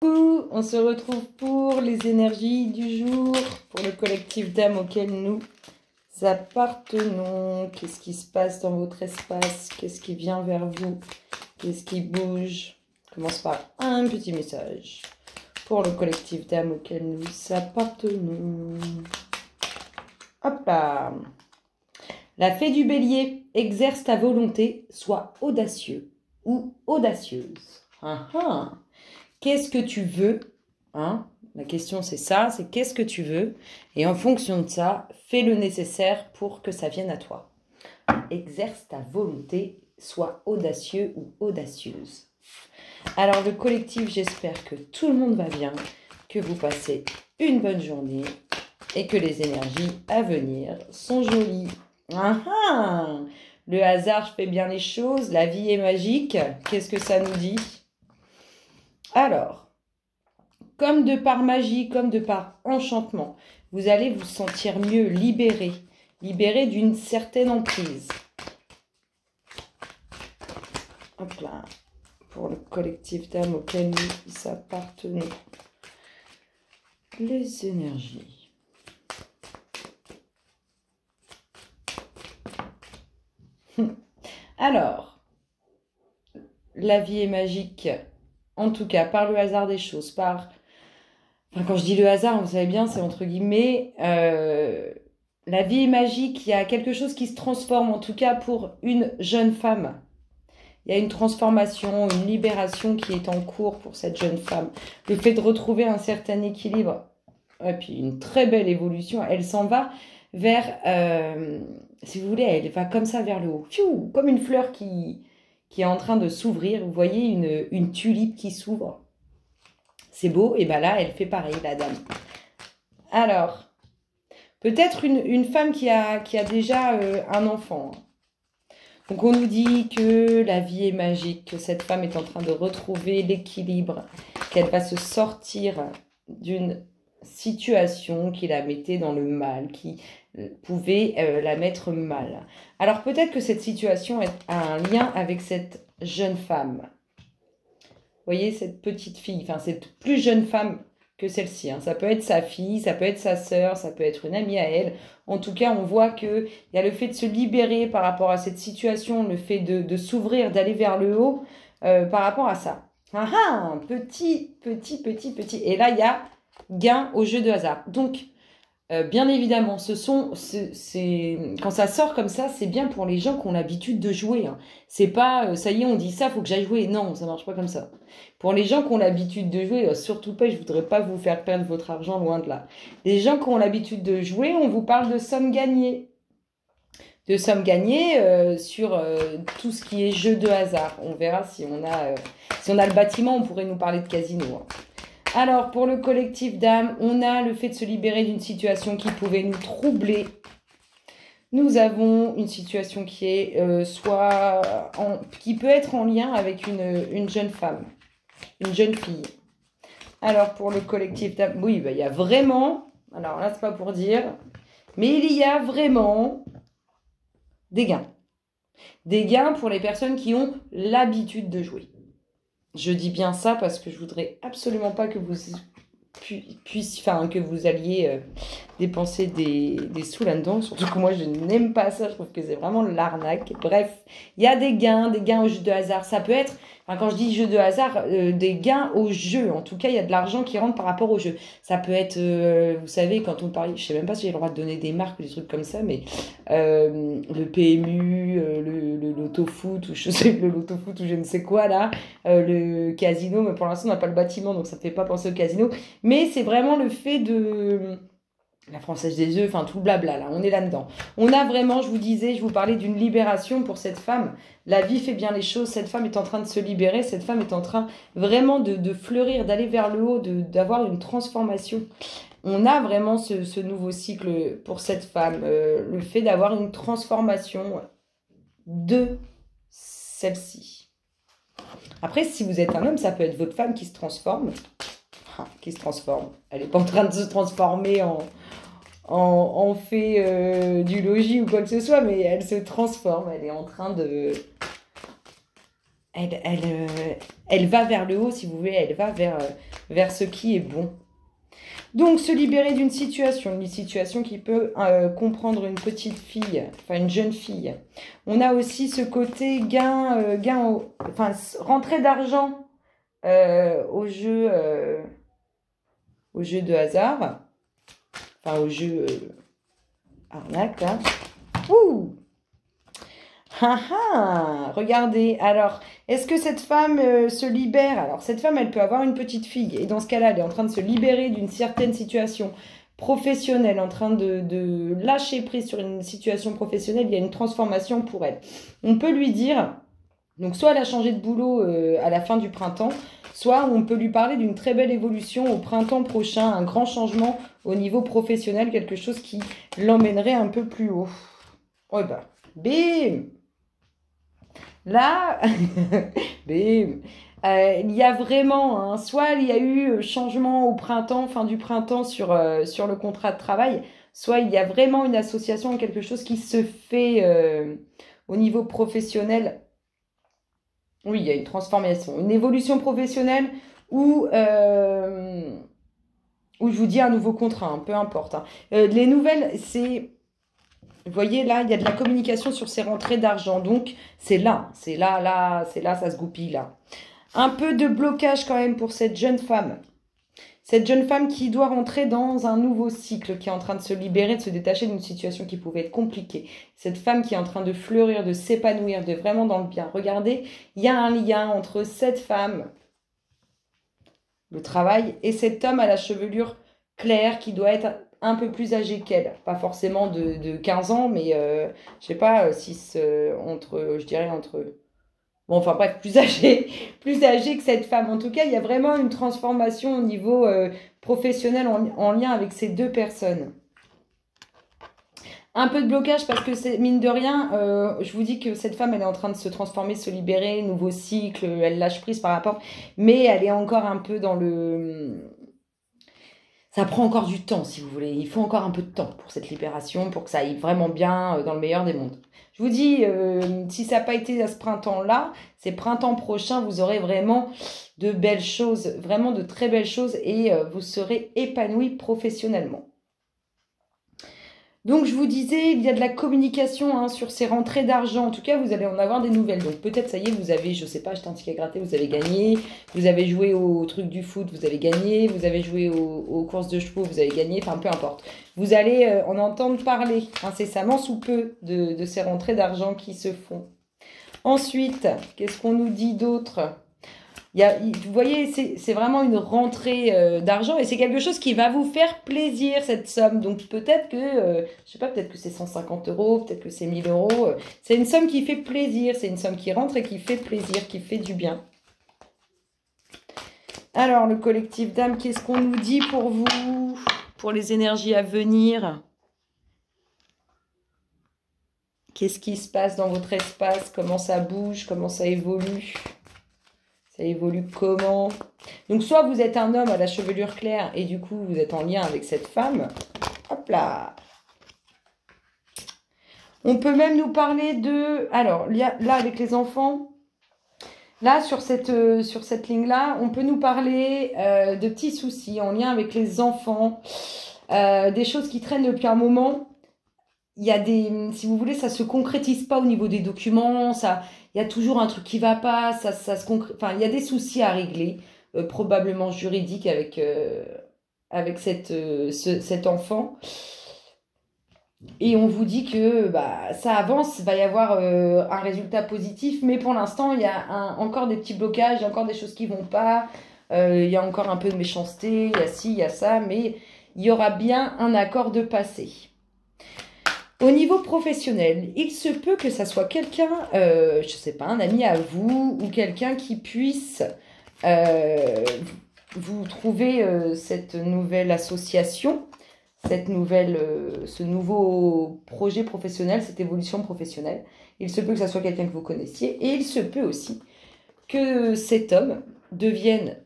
Coucou, on se retrouve pour les énergies du jour, pour le collectif d'âmes auquel nous appartenons. Qu'est-ce qui se passe dans votre espace? Qu'est-ce qui vient vers vous? Qu'est-ce qui bouge? On commence par un petit message pour le collectif d'âmes auquel nous appartenons. Hop là! La fée du bélier, exerce ta volonté, sois audacieux ou audacieuse. Qu'est-ce que tu veux, hein? La question c'est ça, c'est qu'est-ce que tu veux? Et en fonction de ça, fais le nécessaire pour que ça vienne à toi. Exerce ta volonté, sois audacieux ou audacieuse. Alors le collectif, j'espère que tout le monde va bien, que vous passez une bonne journée et que les énergies à venir sont jolies. Le hasard fait bien les choses, la vie est magique. Qu'est-ce que ça nous dit? Alors, comme de par magie, comme de par enchantement, vous allez vous sentir mieux libéré, libéré d'une certaine emprise. Hop là, pour le collectif d'âmes auquel nous appartenons. Les énergies. Alors, la vie est magique. En tout cas, par le hasard des choses, par... Enfin, quand je dis le hasard, vous savez bien, c'est entre guillemets... La vie est magique, il y a quelque chose qui se transforme, en tout cas pour une jeune femme. Il y a une transformation, une libération qui est en cours pour cette jeune femme. Le fait de retrouver un certain équilibre, et puis une très belle évolution, elle s'en va vers... si vous voulez, elle va comme ça vers le haut. Pfiou, comme une fleur qui est en train de s'ouvrir. Vous voyez une tulipe qui s'ouvre. C'est beau. Et bien là, elle fait pareil, la dame. Alors, peut-être une femme qui a déjà un enfant. Donc, on nous dit que la vie est magique, que cette femme est en train de retrouver l'équilibre, qu'elle va se sortir d'une situation qui la mettait dans le mal, qui pouvait la mettre mal. Alors peut-être que cette situation a un lien avec cette jeune femme. Vous voyez, cette petite fille, enfin cette plus jeune femme que celle-ci. Ça peut être sa fille, ça peut être sa sœur, ça peut être une amie à elle. En tout cas, on voit qu'il y a le fait de se libérer par rapport à cette situation, le fait de s'ouvrir, d'aller vers le haut par rapport à ça. Petit. Et là, il y a gain au jeu de hasard. Donc, bien évidemment, quand ça sort comme ça, c'est bien pour les gens qui ont l'habitude de jouer. C'est pas, ça y est, on dit ça, faut que j'aille jouer. Non, ça marche pas comme ça. Pour les gens qui ont l'habitude de jouer, surtout pas, je voudrais pas vous faire perdre votre argent, loin de là. Les gens qui ont l'habitude de jouer, on vous parle de sommes gagnées. De sommes gagnées sur tout ce qui est jeu de hasard. On verra si on a le bâtiment, on pourrait nous parler de casino. Alors, pour le collectif d'âmes, on a le fait de se libérer d'une situation qui pouvait nous troubler. Nous avons une situation qui est qui peut être en lien avec une jeune femme, une jeune fille. Alors, pour le collectif d'âmes, oui, il y a vraiment, alors là, c'est pas pour dire, mais il y a vraiment des gains. Des gains pour les personnes qui ont l'habitude de jouer. Je dis bien ça parce que je voudrais absolument pas que vous que vous alliez dépenser des sous là-dedans. Surtout que moi, je n'aime pas ça. Je trouve que c'est vraiment de l'arnaque. Bref, il y a des gains au jeu de hasard. Ça peut être, quand je dis jeu de hasard, des gains au jeu. En tout cas, il y a de l'argent qui rentre par rapport au jeu. Ça peut être, vous savez, quand on parle, je sais même pas si j'ai le droit de donner des marques ou des trucs comme ça, mais le PMU, le loto-foot, ou le loto-foot ou je ne sais quoi là, le casino, mais pour l'instant, on n'a pas le bâtiment, donc ça ne fait pas penser au casino. Mais c'est vraiment le fait de... La Française des œufs, tout le blabla, là, on est là-dedans. On a vraiment, je vous parlais d'une libération pour cette femme. La vie fait bien les choses, cette femme est en train de se libérer, cette femme est en train vraiment de fleurir, d'aller vers le haut, d'avoir une transformation. On a vraiment ce nouveau cycle pour cette femme, le fait d'avoir une transformation de celle-ci. Après, si vous êtes un homme, ça peut être votre femme qui se transforme. Elle n'est pas en train de se transformer en fée du logis ou quoi que ce soit, mais elle se transforme. Elle est en train de... elle va vers le haut, si vous voulez, elle va vers ce qui est bon. Donc, se libérer d'une situation, une situation qui peut comprendre une petite fille, enfin une jeune fille. On a aussi ce côté enfin rentrée d'argent au jeu de hasard, enfin au jeu arnaque, là. Ouh! Ah ah! Regardez, alors, est-ce que cette femme se libère? Alors, cette femme, elle peut avoir une petite fille, et dans ce cas-là, elle est en train de se libérer d'une certaine situation professionnelle, en train de lâcher prise sur une situation professionnelle, il y a une transformation pour elle. On peut lui dire, donc soit elle a changé de boulot à la fin du printemps, soit on peut lui parler d'une très belle évolution au printemps prochain, un grand changement au niveau professionnel, quelque chose qui l'emmènerait un peu plus haut. Oh ben, bim! Là, bim, il y a vraiment, hein, soit il y a eu changement au printemps, fin du printemps sur le contrat de travail, soit il y a vraiment une association, quelque chose qui se fait au niveau professionnel. Oui, il y a une transformation, une évolution professionnelle ou je vous dis un nouveau contrat, hein, peu importe. Hein. Les nouvelles, c'est... Vous voyez, là, il y a de la communication sur ces rentrées d'argent. Donc, c'est là, ça se goupille là. Un peu de blocage quand même pour cette jeune femme. Cette jeune femme qui doit rentrer dans un nouveau cycle, qui est en train de se libérer, de se détacher d'une situation qui pouvait être compliquée. Cette femme qui est en train de fleurir, de s'épanouir, de vraiment dans le bien. Regardez, il y a un lien entre cette femme, le travail, et cet homme à la chevelure claire qui doit être un peu plus âgé qu'elle. Pas forcément de 15 ans, mais je sais pas, je dirais entre... Bon, enfin bref, plus âgé que cette femme. En tout cas, il y a vraiment une transformation au niveau professionnel en lien avec ces deux personnes. Un peu de blocage parce que c'est mine de rien, je vous dis que cette femme, elle est en train de se transformer, se libérer, nouveau cycle, elle lâche prise par rapport, mais elle est encore un peu dans le... Ça prend encore du temps, si vous voulez. Il faut encore un peu de temps pour cette libération, pour que ça aille vraiment bien dans le meilleur des mondes. Je vous dis, si ça n'a pas été à ce printemps-là, c'est printemps prochain, vous aurez vraiment de belles choses, vraiment de très belles choses et vous serez épanoui professionnellement. Donc, je vous disais, il y a de la communication hein, sur ces rentrées d'argent. En tout cas, vous allez en avoir des nouvelles. Donc, peut-être, ça y est, vous avez, je sais pas, acheté un ticket gratter, vous avez gagné. Vous avez joué au truc du foot, vous avez gagné. Vous avez joué aux courses de chevaux, vous avez gagné. Enfin, peu importe. Vous allez en entendre parler incessamment sous peu de ces rentrées d'argent qui se font. Ensuite, qu'est-ce qu'on nous dit d'autre ? Vous voyez, c'est vraiment une rentrée d'argent et c'est quelque chose qui va vous faire plaisir, cette somme. Donc peut-être que, je sais pas, peut-être que c'est 150 €, peut-être que c'est 1000 €. C'est une somme qui fait plaisir, c'est une somme qui rentre et qui fait plaisir, qui fait du bien. Alors, le collectif d'âmes, qu'est-ce qu'on nous dit pour vous, pour les énergies à venir? Qu'est-ce qui se passe dans votre espace? Comment ça bouge? Comment ça évolue? Ça évolue comment? Donc, soit vous êtes un homme à la chevelure claire et du coup, vous êtes en lien avec cette femme. Hop là! On peut même nous parler de... Alors, là, avec les enfants, là, sur cette ligne-là, on peut nous parler de petits soucis en lien avec les enfants, des choses qui traînent depuis un moment. Il y a des... Si vous voulez, ça se concrétise pas au niveau des documents, il y a toujours un truc qui va pas, enfin, il y a des soucis à régler, probablement juridiques avec cet enfant. Et on vous dit que ça avance, il va y avoir un résultat positif, mais pour l'instant, il y a encore des petits blocages, il y a encore des choses qui vont pas, il y a encore un peu de méchanceté, il y a ci, il y a ça, mais il y aura bien un accord de passé. Au niveau professionnel, il se peut que ça soit quelqu'un, je sais pas, un ami à vous ou quelqu'un qui puisse vous trouver cette nouvelle association, ce nouveau projet professionnel, cette évolution professionnelle. Il se peut que ça soit quelqu'un que vous connaissiez et il se peut aussi que cet homme devienne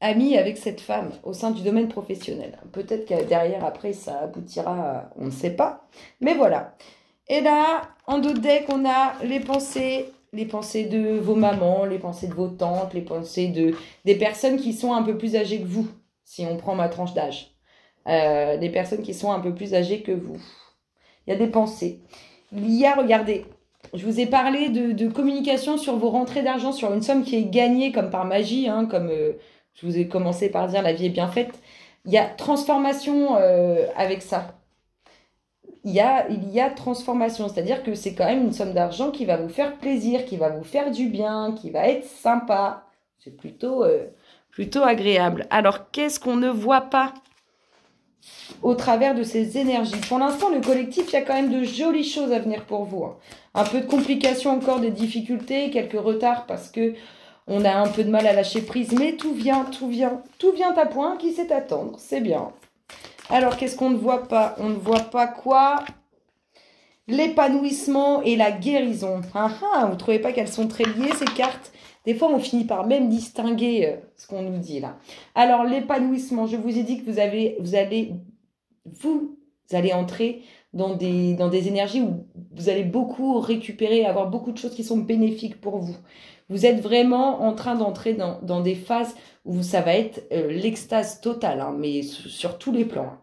ami avec cette femme au sein du domaine professionnel. Peut-être que derrière, après, ça aboutira, on ne sait pas. Mais voilà. Et là, en d'autres decks, on a les pensées les pensées de vos mamans, les pensées de vos tantes, les pensées des personnes qui sont un peu plus âgées que vous, si on prend ma tranche d'âge. Des personnes qui sont un peu plus âgées que vous. Il y a des pensées. Il y a, regardez, je vous ai parlé de communication sur vos rentrées d'argent, sur une somme qui est gagnée comme par magie, hein, comme je vous ai commencé par dire, la vie est bien faite. Il y a transformation avec ça. Il y a transformation, c'est-à-dire que c'est quand même une somme d'argent qui va vous faire plaisir, qui va vous faire du bien, qui va être sympa. C'est plutôt agréable. Alors, qu'est-ce qu'on ne voit pas au travers de ces énergies? Pour l'instant, le collectif, il y a quand même de jolies choses à venir pour vous, hein. Un peu de complications encore, des difficultés, quelques retards parce que on a un peu de mal à lâcher prise, mais tout vient à point qui sait attendre, c'est bien. Alors, qu'est-ce qu'on ne voit pas? On ne voit pas quoi? L'épanouissement et la guérison. Ah ah, vous ne trouvez pas qu'elles sont très liées, ces cartes? Des fois, on finit par même distinguer ce qu'on nous dit là. Alors, l'épanouissement, je vous ai dit que vous allez entrer dans des énergies où vous allez beaucoup récupérer, avoir beaucoup de choses qui sont bénéfiques pour vous. Vous êtes vraiment en train d'entrer dans des phases où ça va être l'extase totale, hein, mais sur tous les plans.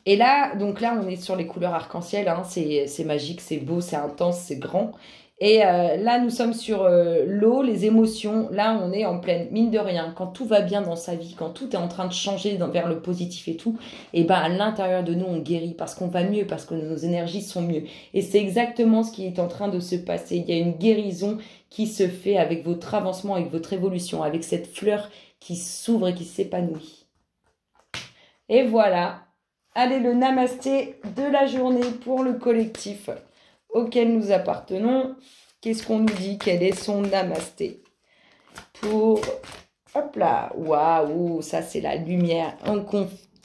Et là, donc là, on est sur les couleurs arc-en-ciel, hein, c'est magique, c'est beau, c'est intense, c'est grand. Et là, nous sommes sur l'eau, les émotions. Là, on est en pleine, mine de rien, quand tout va bien dans sa vie, quand tout est en train de changer vers le positif et tout, et ben à l'intérieur de nous, on guérit parce qu'on va mieux, parce que nos énergies sont mieux. Et c'est exactement ce qui est en train de se passer. Il y a une guérison qui se fait avec votre avancement, avec votre évolution, avec cette fleur qui s'ouvre et qui s'épanouit. Et voilà. Allez, le namasté de la journée pour le collectif auquel nous appartenons. Qu'est-ce qu'on nous dit? Quel est son namasté? Pour... Hop là. Waouh, ça c'est la lumière. On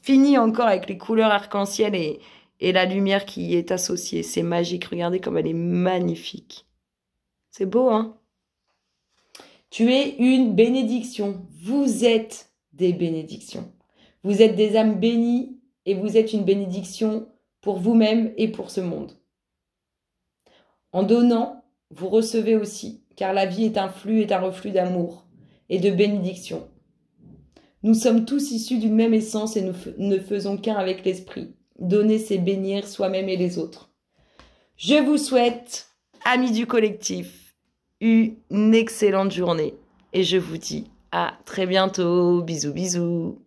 finit encore avec les couleurs arc-en-ciel et la lumière qui y est associée. C'est magique. Regardez comme elle est magnifique. C'est beau, hein? Tu es une bénédiction. Vous êtes des bénédictions. Vous êtes des âmes bénies. Et vous êtes une bénédiction pour vous-même et pour ce monde. En donnant, vous recevez aussi, car la vie est un flux, est un reflux d'amour et de bénédiction. Nous sommes tous issus d'une même essence et nous ne faisons qu'un avec l'esprit. Donner, c'est bénir soi-même et les autres. Je vous souhaite, amis du collectif, une excellente journée. Et je vous dis à très bientôt. Bisous, bisous.